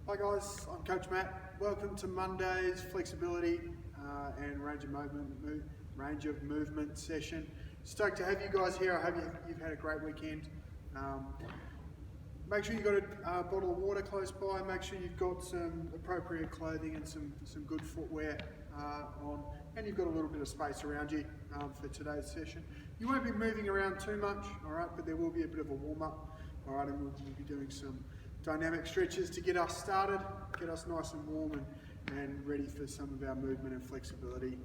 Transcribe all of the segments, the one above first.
Hi guys, I'm Coach Matt. Welcome to Monday's flexibility and range of movement session. Stoked to have you guys here. I hope you've had a great weekend. Make sure you've got a bottle of water close by. Make sure you've got some appropriate clothing and some good footwear on, and you've got a little bit of space around you for today's session. You won't be moving around too much, all right, but there will be a bit of a warm-up, all right, and we'll be doing some dynamic stretches to get us started, get us nice and warm and ready for some of our movement and flexibility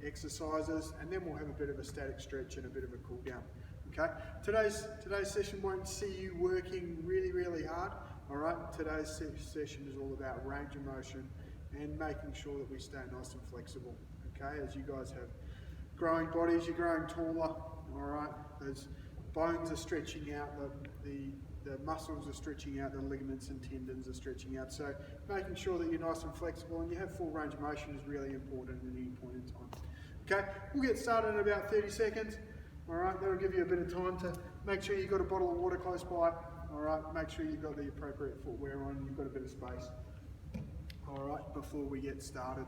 exercises, and then we'll have a bit of a static stretch and a bit of a cool down. Okay, today's session won't see you working really hard. All right, today's session is all about range of motion and making sure that we stay nice and flexible. Okay, as you guys have growing bodies, you're growing taller. All right, those bones are stretching out, the muscles are stretching out, the ligaments and tendons are stretching out. So making sure that you're nice and flexible and you have full range of motion is really important at any point in time. Okay, we'll get started in about 30 seconds. All right, that'll give you a bit of time to make sure you've got a bottle of water close by. All right, make sure you've got the appropriate footwear on and you've got a bit of space. All right, before we get started.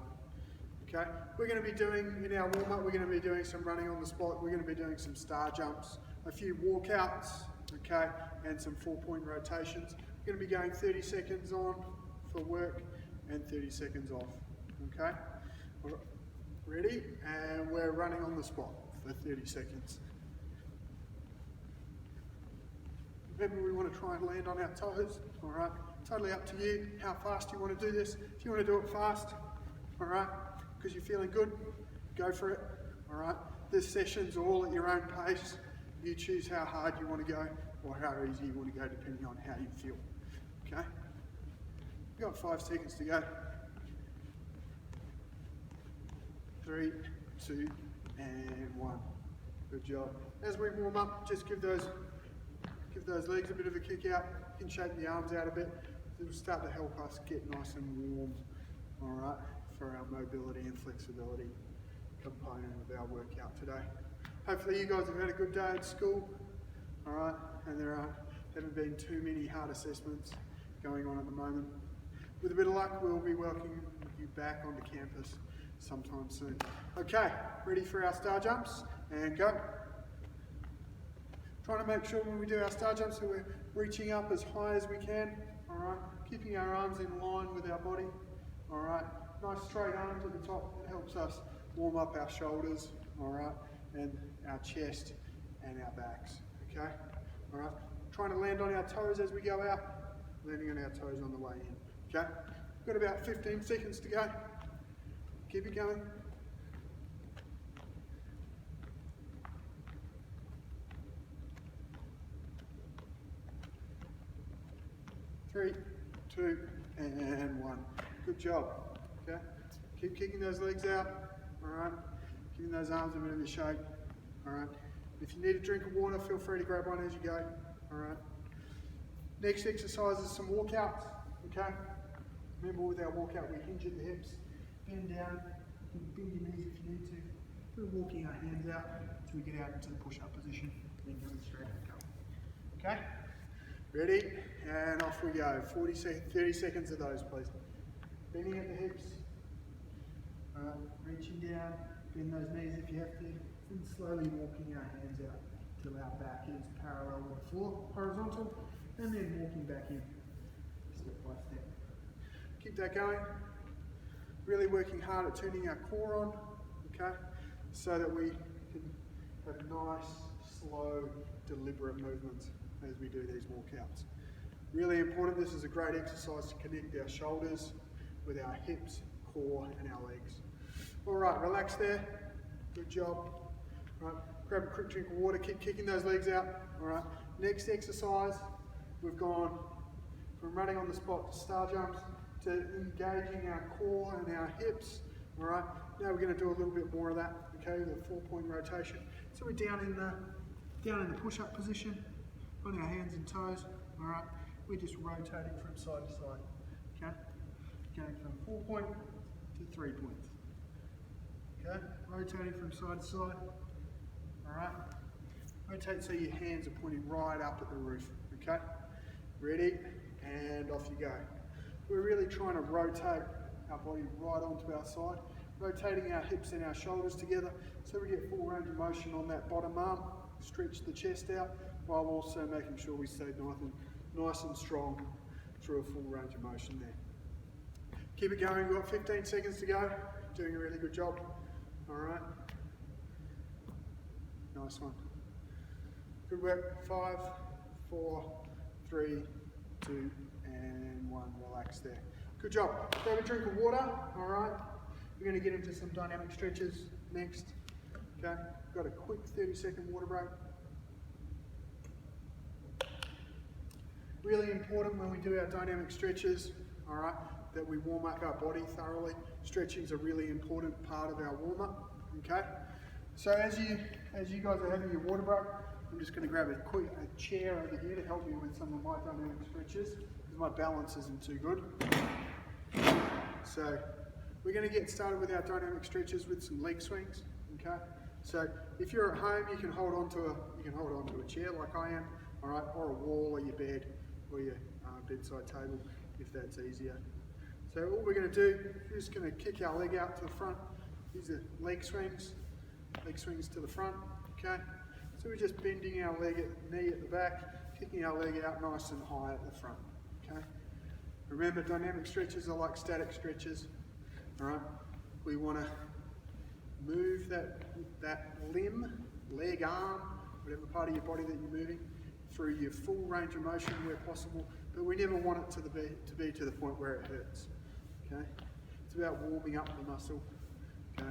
Okay, we're going to be doing, in our warm-up, we're going to be doing some running on the spot. We're going to be doing some star jumps, a few walkouts, okay, and some 4-point rotations. We're going to be going 30 seconds on for work and 30 seconds off. Okay, all right. Ready? And we're running on the spot for 30 seconds. Remember, we want to try and land on our toes. All right, totally up to you how fast you want to do this. If you want to do it fast, all right, because you're feeling good, go for it. All right, this session's all at your own pace. You choose how hard you want to go or how easy you want to go, depending on how you feel. Okay, you've got 5 seconds to go. 3, 2, and 1. Good job. As we warm up, just give those legs a bit of a kick out. You can shake the arms out a bit. It will start to help us get nice and warm, all right, for our mobility and flexibility component of our workout today. Hopefully you guys have had a good day at school, all right, and there haven't been too many hard assessments going on at the moment. With a bit of luck, we'll be welcoming you back onto campus sometime soon. Okay, ready for our star jumps, and go. Trying to make sure when we do our star jumps that we're reaching up as high as we can, all right, keeping our arms in line with our body, all right, nice straight arms at the top. It helps us warm up our shoulders, all right, and our chest and our backs, okay, all right. Trying to land on our toes as we go out, landing on our toes on the way in, okay. We've got about 15 seconds to go. Keep it going. 3, 2, and 1. Good job. Okay. Keep kicking those legs out. All right. Giving those arms a bit of a shake. All right. If you need a drink of water, feel free to grab one as you go. All right. Next exercise is some walkouts. Okay. Remember, with our walkout, we hinge at the hips, bend down. You can bend your knees if you need to. We're walking our hands out until we get out into the push-up position. Then going straight back up. Okay. Ready? And off we go. 30 seconds of those, please. Bending at the hips. Reaching down. Bend those knees if you have to. And slowly walking our hands out till our back is parallel with the floor, horizontal. And then walking back in, step by step. Keep that going. Really working hard at turning our core on, okay? So that we can have nice, slow, deliberate movements as we do these walkouts. Really important, this is a great exercise to connect our shoulders with our hips, core, and our legs. All right, relax there. Good job. All right, grab a quick drink of water, keep kicking those legs out. All right, next exercise, we've gone from running on the spot to star jumps to engaging our core and our hips. All right, now we're going to do a little bit more of that, okay, with a 4-point rotation. So we're down in the push-up position, on our hands and toes, all right? We're just rotating from side to side, okay? Going from 4-point to 3 points, okay? Rotating from side to side, all right? Rotate so your hands are pointing right up at the roof, okay? Ready? And off you go. we're really trying to rotate our body right onto our side, rotating our hips and our shoulders together so we get full range of motion on that bottom arm, stretch the chest out, while also making sure we stay nice and strong through a full range of motion there. Keep it going, we've got 15 seconds to go, doing a really good job. All right, nice one. Good work, 5, 4, 3, 2, and 1, relax there. Good job. Grab a drink of water, all right. We're going to get into some dynamic stretches next. Okay, got a quick 30-second water break. Really important when we do our dynamic stretches, all right, that we warm up our body thoroughly. Stretching is a really important part of our warm-up, okay? So as you guys are having your water break, I'm just going to grab a chair over here to help me with some of my dynamic stretches because my balance isn't too good. So we're going to get started with our dynamic stretches with some leg swings, okay? So if you're at home, you can hold on to a chair like I am, all right, or a wall or your bed or your bedside table if that's easier. So what we're going to do, we're just going to kick our leg out to the front. These are leg swings to the front, okay? So we're just bending our knee at the back, kicking our leg out nice and high at the front, okay? Remember, dynamic stretches are like static stretches, all right? We want to move that limb, leg, arm, whatever part of your body that you're moving, through your full range of motion where possible, but we never want it to be to the point where it hurts, okay? It's about warming up the muscle, okay,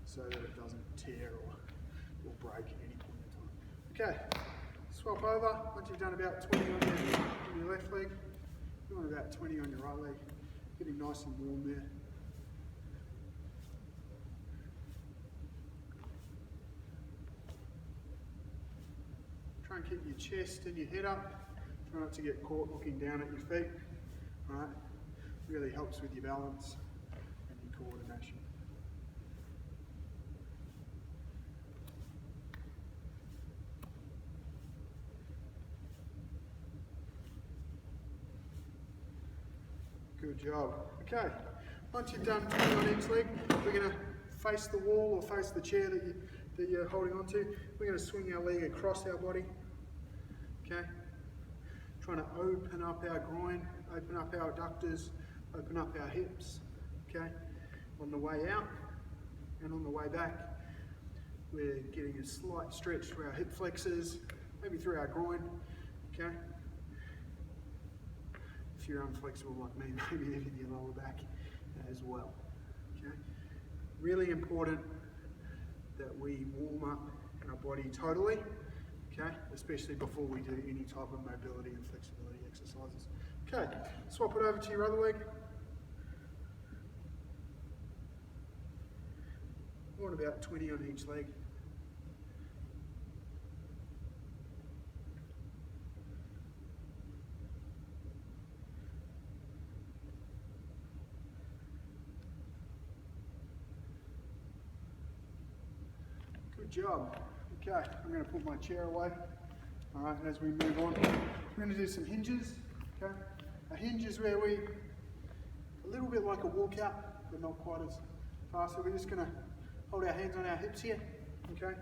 so that it doesn't tear or break at any point in time. Okay, swap over. Once you've done about 20 on your left leg, you want about 20 on your right leg, getting nice and warm there. Try and keep your chest and your head up. Try not to get caught looking down at your feet. All right, really helps with your balance and your coordination. Good job. Okay, once you've done 20 on each leg, we're going to face the wall or face the chair that you're holding onto. We're going to swing our leg across our body. Okay, trying to open up our groin, open up our adductors, open up our hips. Okay, on the way out and on the way back, we're getting a slight stretch through our hip flexors, maybe through our groin. Okay. If you're unflexible like me, maybe even your lower back as well. Okay? Really important that we warm up our body totally, okay? Especially before we do any type of mobility and flexibility exercises. Okay, swap it over to your other leg. We want about 20 on each leg. Good job. Okay, I'm going to put my chair away. All right, as we move on, we're going to do some hinges. Okay, a hinge is where a little bit like a walkout, but not quite as fast. So we're just going to hold our hands on our hips here. Okay,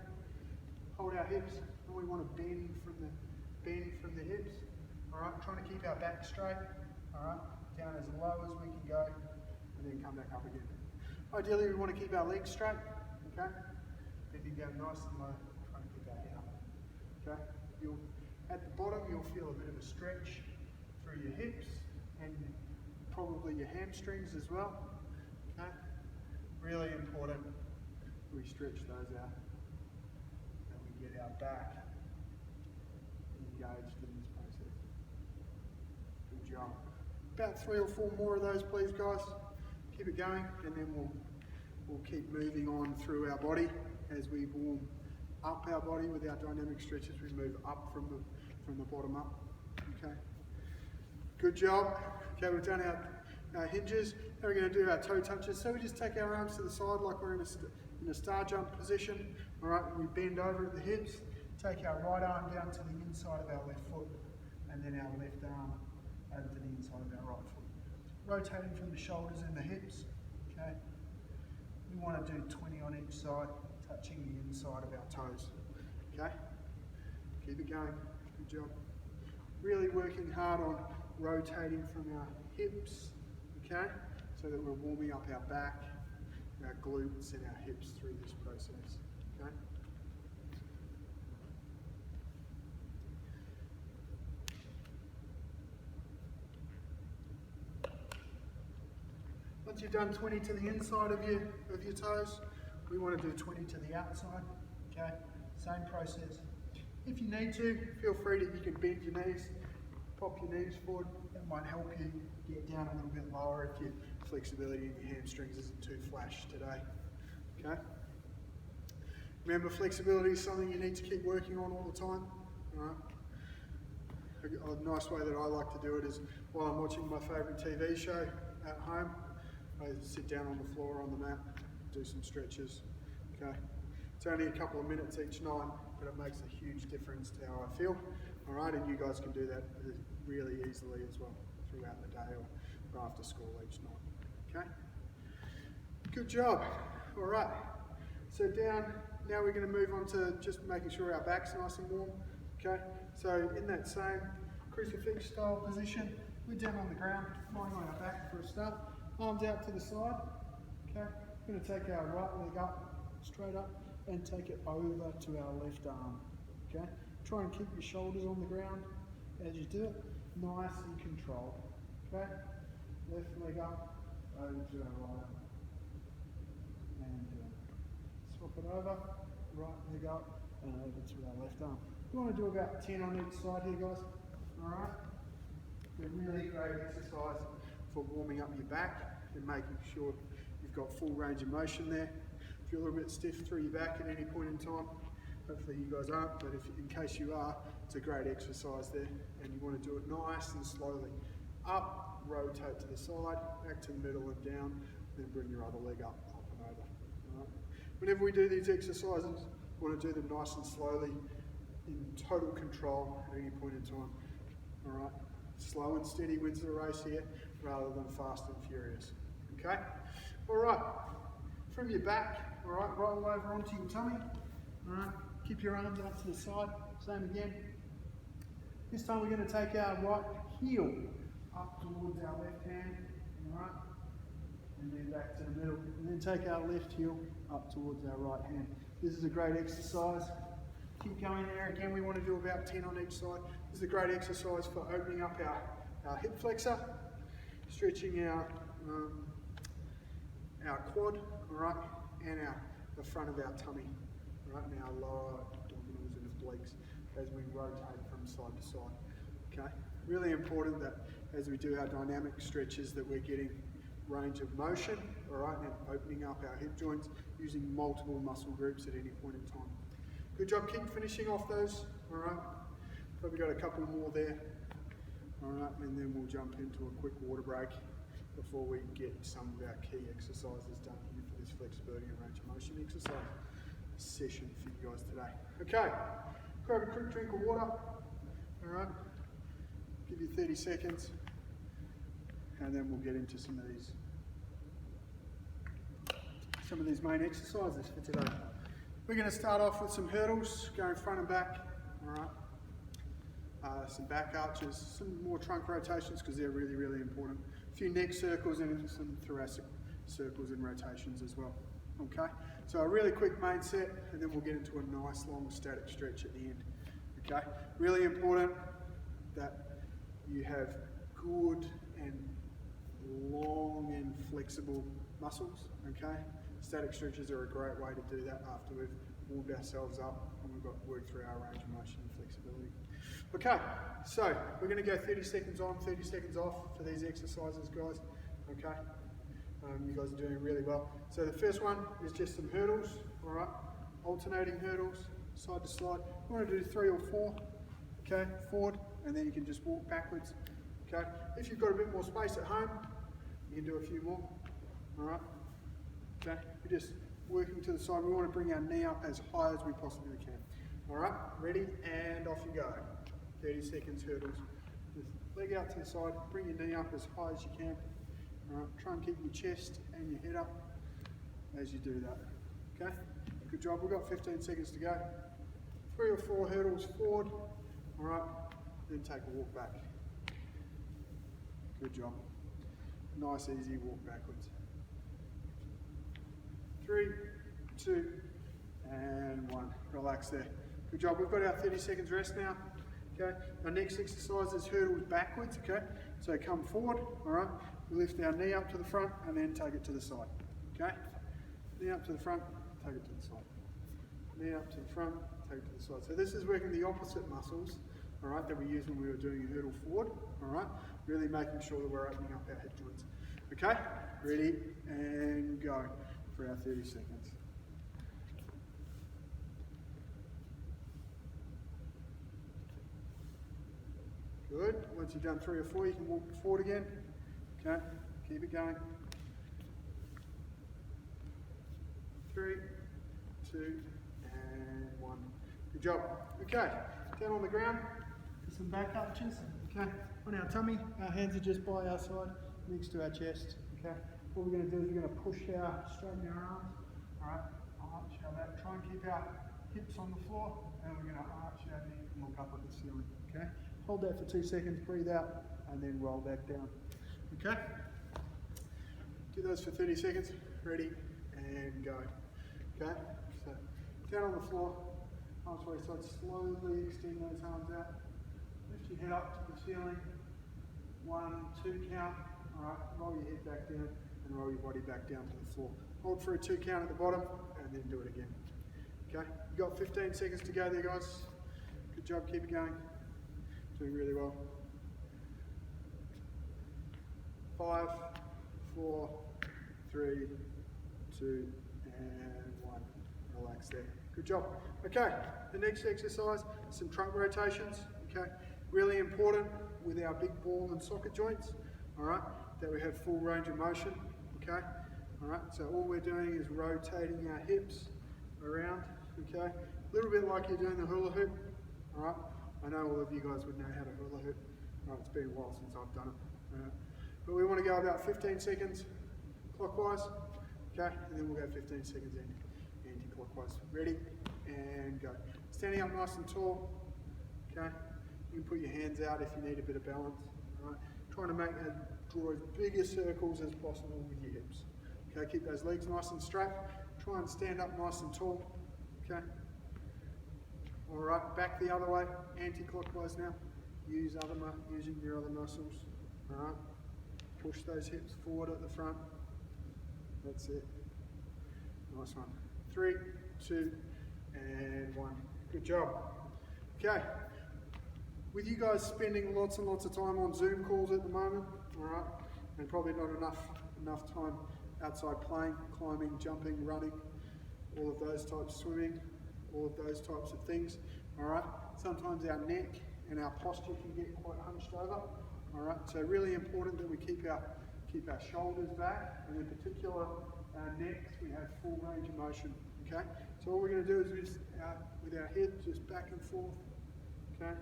hold our hips, and we want to bend from the hips. All right, trying to keep our back straight. All right, down as low as we can go, and then come back up again. Ideally, we want to keep our legs straight. Okay. Bending down nice and low, trying to keep our head up. Okay? At the bottom, you'll feel a bit of a stretch through your hips and probably your hamstrings as well. Okay? Really important we stretch those out and we get our back engaged in this process. Good job. About 3 or 4 more of those, please, guys. Keep it going, and then we'll keep moving on through our body. As we warm up our body with our dynamic stretches, we move up from the bottom up. Okay. Good job. Okay, we've done our hinges. Now we're going to do our toe touches. So we just take our arms to the side like we're in a star jump position. All right. We bend over at the hips. Take our right arm down to the inside of our left foot, and then our left arm over to the inside of our right foot. rotating from the shoulders and the hips, okay? We want to do 20 on each side, touching the inside of our toes, okay? Keep it going, good job. Really working hard on rotating from our hips, okay? So that we're warming up our back, our glutes and our hips through this process, okay? Once you've done 20 to the inside of your toes, we want to do 20 to the outside, okay? Same process. If you need to, feel free to, you can bend your knees, pop your knees forward. That might help you get down a little bit lower if your flexibility in your hamstrings isn't too flash today, okay? Remember, flexibility is something you need to keep working on all the time, all right? A nice way that I like to do it is while I'm watching my favourite TV show at home, I sit down on the floor on the mat, do some stretches, okay? It's only a couple of minutes each night, but it makes a huge difference to how I feel, all right? And you guys can do that really easily as well throughout the day or after school each night, okay? Good job, all right. So down, now we're gonna move on to just making sure our back's nice and warm, okay? So in that same crucifix style position, we're down on the ground, lying on our back for a start. Arms out to the side, okay? We're going to take our right leg up, straight up, and take it over to our left arm, okay? Try and keep your shoulders on the ground as you do it, nice and controlled, okay? Left leg up, over to our right arm, and swap it over, right leg up, and over to our left arm. We want to do about 10 on each side here, guys, all right? A really great exercise for warming up your back and making sure you've got full range of motion there. If you're a little bit stiff through your back at any point in time, hopefully you guys aren't, but in case you are, it's a great exercise there, and you want to do it nice and slowly. Up, rotate to the side, back to the middle and down, then bring your other leg up and over. All right? Whenever we do these exercises, we want to do them nice and slowly, in total control at any point in time. All right? Slow and steady wins the race here, rather than fast and furious, okay? All right, from your back, all right, roll over onto your tummy, all right? Keep your arms out to the side, same again. This time we're going to take our right heel up towards our left hand, all right? And then back to the middle, and then take our left heel up towards our right hand. This is a great exercise. Keep going there. Again, we want to do about 10 on each side. This is a great exercise for opening up our hip flexor, stretching our quad, all right, and the front of our tummy, all right, and our lower abdominals and obliques as we rotate from side to side, okay? Really important that as we do our dynamic stretches that we're getting range of motion, all right, and opening up our hip joints using multiple muscle groups at any point in time. Good job, keep finishing off those, all right? Probably got a couple more there, all right, and then we'll jump into a quick water break before we get some of our key exercises done here for this flexibility and range of motion exercise session for you guys today. Okay, grab a quick drink of water, all right? Give you 30 seconds, and then we'll get into some of these main exercises for today. We're going to start off with some hurdles, going front and back, all right? Some back arches, some more trunk rotations because they're really, really important. A few neck circles and some thoracic circles and rotations as well, okay? So a really quick main set, and then we'll get into a nice long static stretch at the end, okay? Really important that you have good and long and flexible muscles, okay? Static stretches are a great way to do that after we've warmed ourselves up and we've got worked through our range of motion and flexibility. Okay, so we're going to go 30 seconds on, 30 seconds off for these exercises, guys. Okay, you guys are doing really well. So the first one is just some hurdles, all right? Alternating hurdles, side to side. You want to do 3 or 4, okay? Forward, and then you can just walk backwards, okay? If you've got a bit more space at home, you can do a few more, all right? Okay, we're just working to the side. We want to bring our knee up as high as we possibly can. All right, ready, and off you go. 30 seconds hurdles. Just leg out to the side, bring your knee up as high as you can. All right, try and keep your chest and your head up as you do that. Okay, good job. We've got 15 seconds to go. 3 or 4 hurdles forward. All right, then take a walk back. Good job. Nice, easy walk backwards. 3, 2, and 1. Relax there. Good job. We've got our 30 seconds rest now. Okay. Our next exercise is hurdles backwards. Okay. So come forward. All right. We lift our knee up to the front and then take it to the side. Okay. Knee up to the front, take it to the side. Knee up to the front, take it to the side. So this is working the opposite muscles, all right, that we used when we were doing a hurdle forward. All right. Really making sure that we're opening up our hip joints. Okay. Ready and go for our 30 seconds. Good. Once you've done 3 or 4, you can walk forward again. Okay. Keep it going. 3, 2, and 1. Good job. Okay. Down on the ground for some back arches. Okay. On our tummy, our hands are just by our side, next to our chest. Okay. What we're going to do is we're going to straighten our arms. All right. Arch our back. Try and keep our hips on the floor, and we're going to arch our knee and look up at the ceiling. Okay. Hold that for 2 seconds, breathe out, and then roll back down. Okay? Do those for 30 seconds. Ready, and go. Okay? So, down on the floor, arms to waist side, slowly extend those arms out. Lift your head up to the ceiling. 1, 2 count. Alright, roll your head back down, and roll your body back down to the floor. Hold for a 2 count at the bottom, and then do it again. Okay? You've got 15 seconds to go there, guys. Good job, keep it going. Doing really well. 5, 4, 3, 2, and 1. Relax there. Good job. Okay, the next exercise, some trunk rotations. Okay, really important with our big ball and socket joints. All right, that we have full range of motion. Okay, all right. So all we're doing is rotating our hips around. Okay, a little bit like you're doing the hula hoop. All right. I know all of you guys would know how to hula hoop. Right, it's been a while since I've done it. Right. But we want to go about 15 seconds clockwise, okay? And then we'll go 15 seconds anti-clockwise. Ready, and go. Standing up nice and tall, okay? You can put your hands out if you need a bit of balance, all right? Trying to draw as big a circles as possible with your hips. Okay, keep those legs nice and straight. Try and stand up nice and tall, okay? All right, back the other way, anti-clockwise now. Using your other muscles. All right, push those hips forward at the front. That's it. Nice one. 3, 2, and 1. Good job. Okay. With you guys spending lots and lots of time on Zoom calls at the moment, all right, and probably not enough time outside playing, climbing, jumping, running, all of those types, swimming, all of those types of things, all right. Sometimes our neck and our posture can get quite hunched over, all right. So really important that we keep our shoulders back, and in particular our necks, we have full range of motion, okay. So what we're going to do is with our head just back and forth, okay,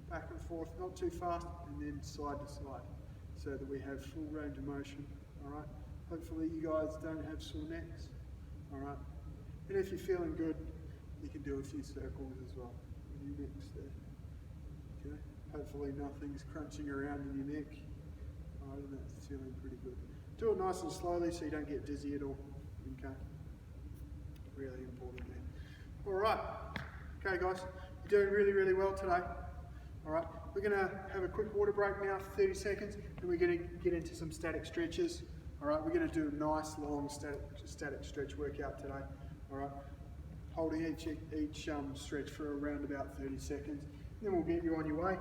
back and forth, not too fast, and then side to side, so that we have full range of motion, all right. Hopefully you guys don't have sore necks, all right. And if you're feeling good, you can do a few circles as well with your necks there. Okay. Hopefully nothing's crunching around in your neck. Alright, and that's feeling pretty good. Do it nice and slowly so you don't get dizzy at all. Okay. Really important there. Alright. Okay guys, you're doing really, really well today. Alright, we're gonna have a quick water break now for 30 seconds, and we're gonna get into some static stretches. Alright, we're gonna do a nice long static stretch workout today. Alright. Holding each stretch for around about 30 seconds. Then we'll get you on your way.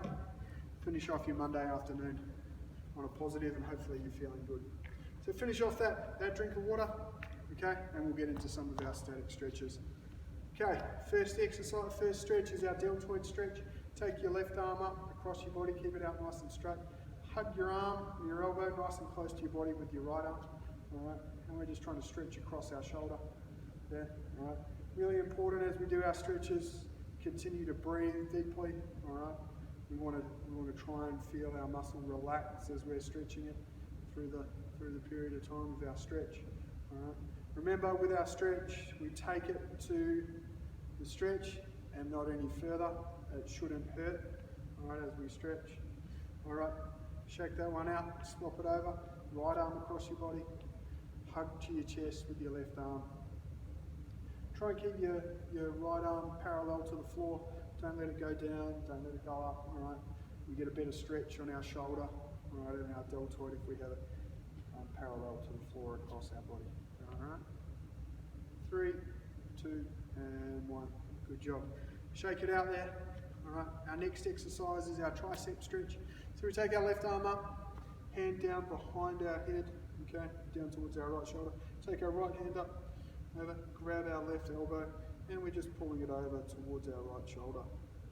Finish off your Monday afternoon on a positive, and hopefully you're feeling good. So finish off that drink of water, okay? And we'll get into some of our static stretches. Okay, first stretch is our deltoid stretch. Take your left arm up across your body, keep it out nice and straight. Hug your arm and your elbow nice and close to your body with your right arm, all right? And we're just trying to stretch across our shoulder there, all right? Really important as we do our stretches, continue to breathe deeply, all right? We want to try and feel our muscle relax as we're stretching it through the period of time of our stretch. All right. Remember, with our stretch, we take it to the stretch and not any further. It shouldn't hurt. All right, as we stretch. All right. Shake that one out. Swap it over. Right arm across your body. Hug to your chest with your left arm. Try and keep your right arm parallel to the floor. Don't let it go down. Don't let it go up. All right. We get a better stretch on our shoulder. All right, and our deltoid if we have it parallel to the floor across our body. All right. 3, 2, and 1. Good job. Shake it out there. All right. Our next exercise is our tricep stretch. So we take our left arm up, hand down behind our head. Okay, down towards our right shoulder. Take our right hand up, over, grab our left elbow, and we're just pulling it over towards our right shoulder.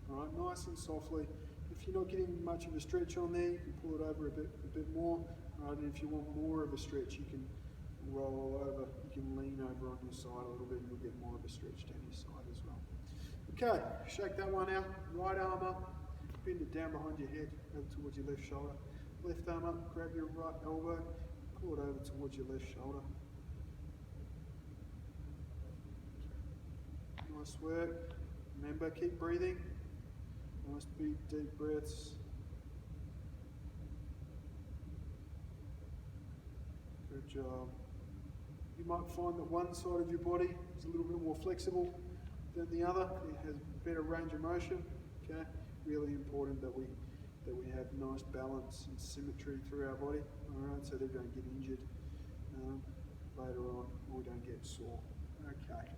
All right, nice and softly. If you're not getting much of a stretch on there, you can pull it over a bit more. All right, and if you want more of a stretch, you can roll over. You can lean over on your side a little bit, and you'll get more of a stretch down your side as well. Okay, shake that one out. Right arm up, bend it down behind your head, over towards your left shoulder. Left arm up, grab your right elbow. Pull it over towards your left shoulder. Nice work. Remember, keep breathing. Nice big, deep breaths. Good job. You might find that one side of your body is a little bit more flexible than the other. It has better range of motion. Okay, really important that we have nice balance and symmetry through our body. All right, so they don't get injured later on, or we don't get sore. Okay.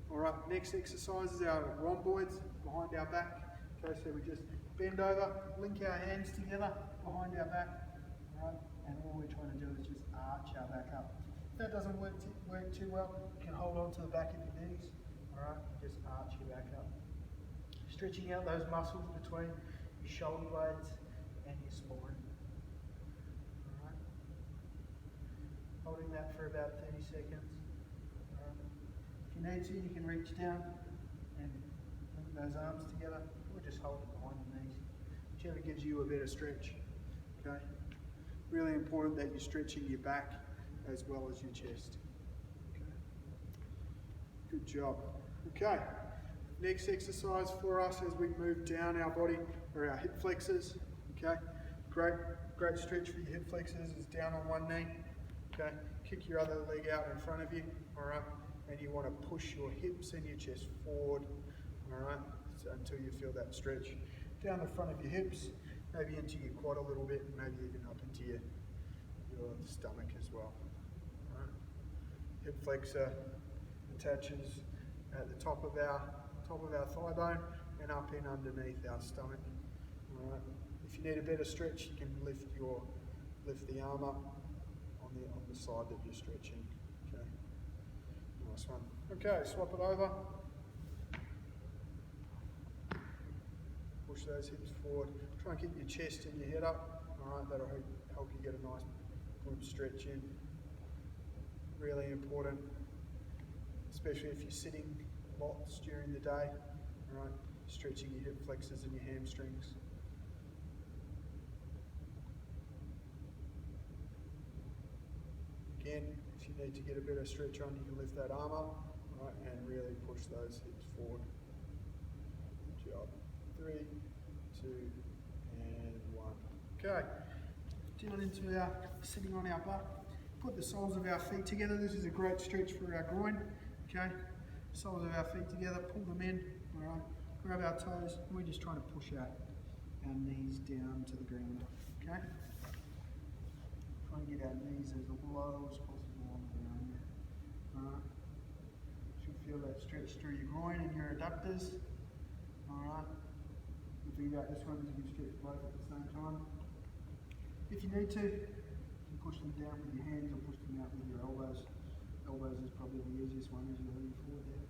All right, next exercise is our rhomboids behind our back. Okay, so we just bend over, link our hands together behind our back. All right, and all we're trying to do is just arch our back up. If that doesn't work too well, you can hold on to the back of your knees. All right, just arch your back up. Stretching out those muscles between your shoulder blades and your spine. All right. Holding that for about 30 seconds. All right. If you need to, you can reach down and link those arms together, or just hold it behind the knees, whichever gives you a better stretch. Okay. Really important that you're stretching your back as well as your chest. Okay. Good job. Okay. Next exercise for us as we move down our body are our hip flexors. Okay, great stretch for your hip flexors is down on one knee. Okay, kick your other leg out in front of you. All right, and you want to push your hips and your chest forward. All right, so until you feel that stretch down the front of your hips, maybe into your quad a little bit, and maybe even up into your stomach as well. All right, hip flexor attaches at the top of our thigh bone and up in underneath our stomach. All right. If you need a better stretch, you can lift the arm up on the side that you're stretching. Okay. Nice one. Okay, swap it over. Push those hips forward. Try and keep your chest and your head up. All right, that'll help you get a nice good stretch in. Really important, especially if you're sitting lots during the day. All right, stretching your hip flexors and your hamstrings. Again, if you need to get a better stretch on, you can lift that arm up, all right, and really push those hips forward. Good job. 3, 2, and 1. Okay, down into our sitting on our butt. Put the soles of our feet together. This is a great stretch for our groin. Okay. Soles of our feet together, pull them in, all right, grab our toes, and we're just trying to push our knees down to the ground, okay? Trying to get our knees as low as possible on the ground here, all right? Should feel that stretch through your groin and your adductors, all right? The thing about this one is you can stretch both at the same time. If you need to, you can push them down with your hands or push them out with your elbows. Elbows is probably the easiest one as you're leaning forward there.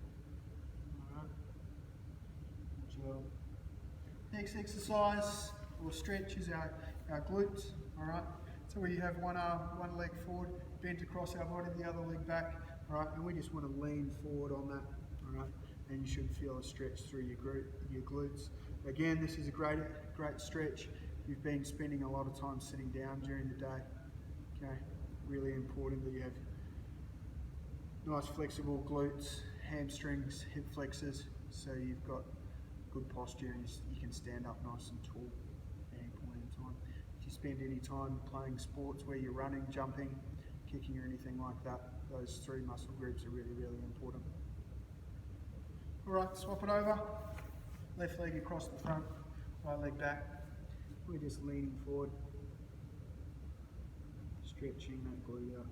Alright. Good job. Next exercise or stretch is our glutes. Alright. So we have one arm, one leg forward, bent across our body, the other leg back. Alright, and we just want to lean forward on that. Alright. And you should feel a stretch through your glutes. Again, this is a great stretch. You've been spending a lot of time sitting down during the day. Okay, really important that you have nice flexible glutes, hamstrings, hip flexors, so you've got good posture and you can stand up nice and tall at any point in time. If you spend any time playing sports where you're running, jumping, kicking or anything like that, those three muscle groups are really, really important. Alright, swap it over. Left leg across the front, right leg back. We're just leaning forward, stretching that glute out.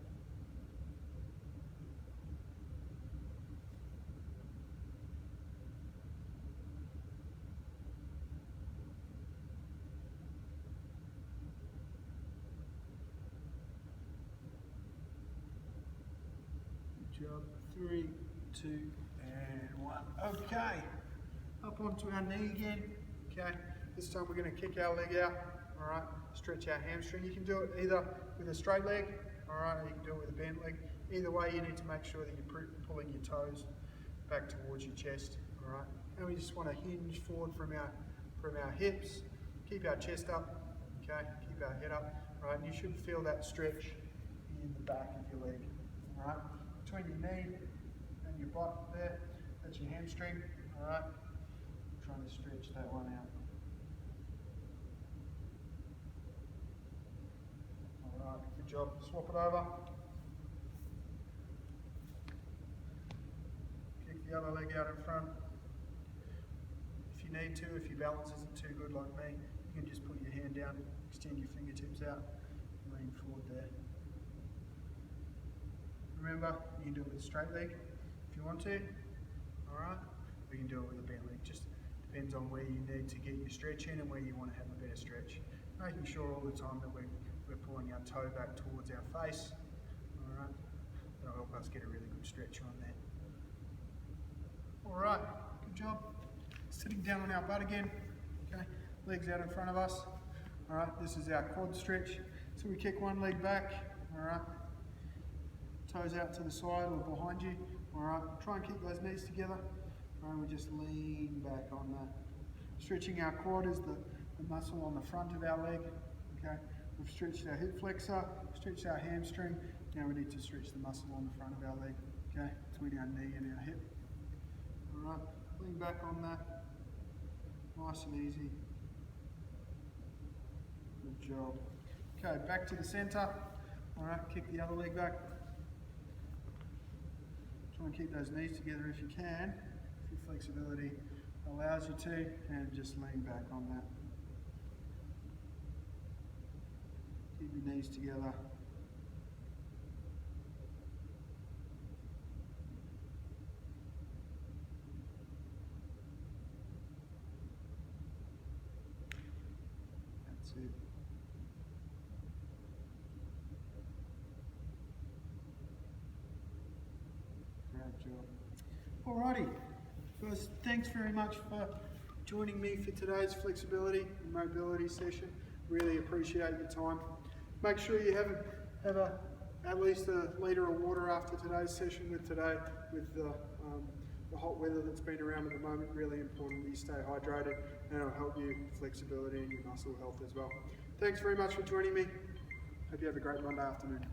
Good job. 3, 2, and 1. Okay. Up onto our knee again. Okay. This time we're going to kick our leg out. Alright. Stretch our hamstring. You can do it either with a straight leg, alright, or you can do it with a bent leg. Either way, you need to make sure that you're pulling your toes back towards your chest. Alright. And we just want to hinge forward from our hips. Keep our chest up. Okay. Keep our head up. Right. And you should feel that stretch in the back of your leg. Alright. Between your knee and your butt there, that's your hamstring. Alright. Trying to stretch that one out. Alright, good job. Swap it over. Kick the other leg out in front. If you need to, if your balance isn't too good like me, you can just put your hand down, extend your fingertips out, lean forward there. Remember, you can do it with a straight leg if you want to, alright? Or you can do it with a bent leg. Just depends on where you need to get your stretch in and where you want to have a better stretch. Making sure all the time that we're pulling our toe back towards our face, alright? That'll help us get a really good stretch on there. Alright, good job. Sitting down on our butt again, okay? Legs out in front of us. Alright, this is our quad stretch. So we kick one leg back, alright? Toes out to the side or behind you. Alright, try and keep those knees together. Alright, we just lean back on that. Stretching our quad is the muscle on the front of our leg. Okay, we've stretched our hip flexor, stretched our hamstring. Now we need to stretch the muscle on the front of our leg. Okay, between our knee and our hip. Alright, lean back on that. Nice and easy. Good job. Okay, back to the center. Alright, kick the other leg back. Try and keep those knees together if you can, if your flexibility allows you to, and just lean back on that. Keep your knees together. That's it. Great job. Alrighty, guys, thanks very much for joining me for today's flexibility and mobility session. Really appreciate your time. Make sure you have at least a litre of water after today's session. With the hot weather that's been around at the moment, really important that you stay hydrated, and it'll help you flexibility and your muscle health as well. Thanks very much for joining me. Hope you have a great Monday afternoon.